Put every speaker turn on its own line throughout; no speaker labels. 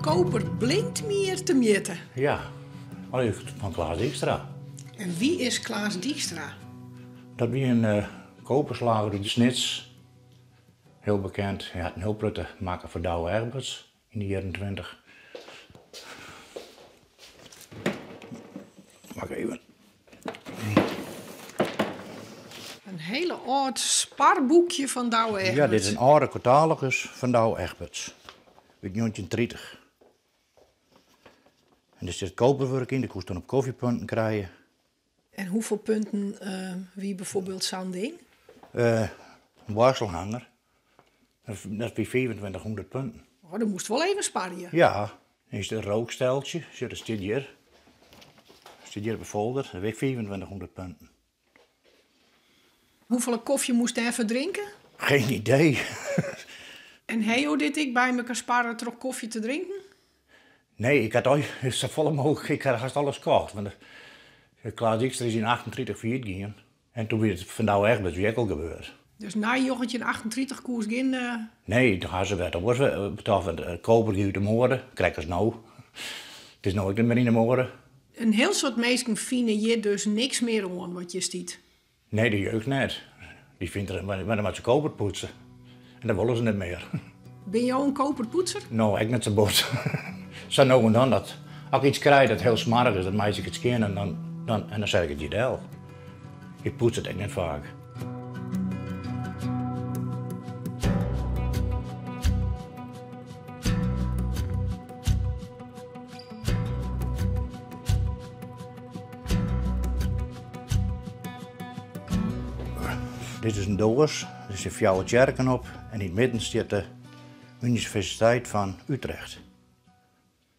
Koper blinkt meer te meten.
Ja, van Klaas Dijkstra.
En wie is Klaas Dijkstra?
Dat was een koperslager uit de Snits. Heel bekend. Hij had een heel prutte maken voor Douwe Egberts in de jaren 20. Wacht even.
Een hele oud spaarboekje van Douwe Egberts.
Ja, dit is een oude catalogus van Douwe Egberts. Uit 1930. En er zit koperwerk in, die kon je dan op koffiepunten krijgen.
En hoeveel punten wie bijvoorbeeld zo'n ding?
Een worselhanger. Dat is bij 2500 punten.
Oh, dat moest wel even sparen.
Ja, dan is er een rooksteltje, dat staat hier. Staat hier op de folder, dat weegt 2500 punten.
Hoeveel koffie moest hij even drinken?
Geen idee.
En hoe dit ik bij me kan sparen toch koffie te drinken?
Nee, ik had ooit zo volle mogelijk, ik had haast alles gekocht. Want Klaas Dijkstra is in 38 failliet gegaan. En toen werd het van Douwe Egberts weer al gebeurd.
Dus na jochetje in 38 koers geen...
Nee, toen hadden ze werd op betaald van de koper uit de moorden. Krijg als nou. Het is nooit meer in de moorden.
Een heel soort mensen vinden hier dus niks meer aan wat je ziet.
Nee, de jeugd net. Die vindt er, wanneer moet ze koper poetsen. En dat willen ze niet meer.
Ben jij een koperpoetser?
Nou, ik net zo bot. Zo nou en dan dat. Als ik iets krijg dat heel smarig is, dan maak ik het scannen en dan zeg ik het je. Ik poets het echt niet vaak. Dit is een doos, er zitten 4 kerken op en in het midden staat de Universiteit van Utrecht.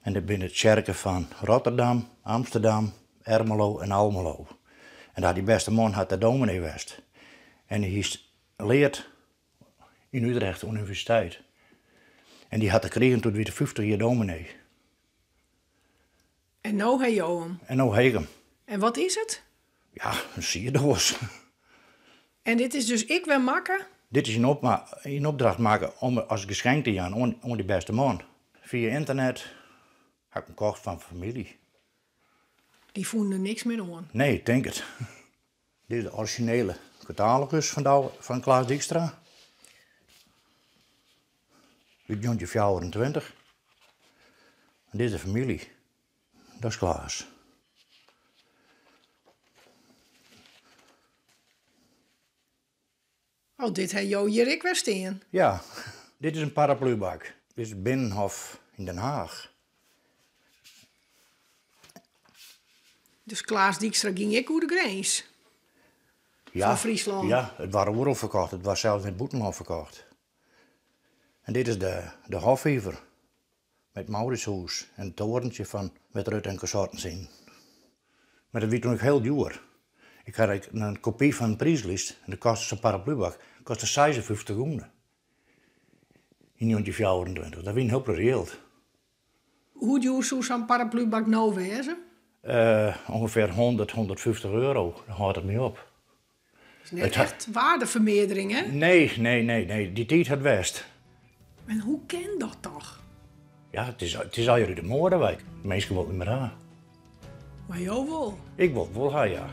En er binnen kerken van Rotterdam, Amsterdam, Ermelo en Almelo. En daar die beste man had de dominee West. En hij leert in Utrecht de universiteit. En die had gekregen toen hij de 50 jaar dominee.
En nou heb je hem.
En nou heb ik hem.
En wat is het?
Ja, een sierdoos.
En dit is dus ik wil maken?
Dit is een opdracht maken om als geschenk te gaan aan die beste man. Via internet heb ik hem gekocht van familie.
Die vonden er niks meer aan.
Nee, ik denk het. Dit is de originele catalogus van Klaas Dijkstra. Uit 1924. En dit is de familie. Dat is Klaas.
Oh, dit heb je hier ik weer staan.
Ja, dit is een paraplubak. Dit is het Binnenhof in Den Haag.
Dus Klaas Dijkstra ging ik over de grens.
Ja,
van Friesland.
Ja, het was overal verkocht. Het was zelfs in het Boetenhof verkocht. En dit is de Hofhever. Met Mauritshuis en het torentje van met Rutte en consorten zien. Maar dat was toen ook heel duur. Ik had een kopie van een prijslijst en dat kostte zo'n paraplubak. Dat kostte 56 gulden. In 1924. Dat was een heel geld.
Hoe duur zou zo'n paraplubak nou wezen?
Ongeveer 100, 150 euro. Daar houdt het mee op.
Dat is net echt waardevermeerdering, hè?
Nee. Die tijd had West.
En hoe ken dat toch?
Ja, het is al uit de moordenwijk. De mensen willen niet meer aan.
Maar jou wel.
Ik wil wel gaan, ja.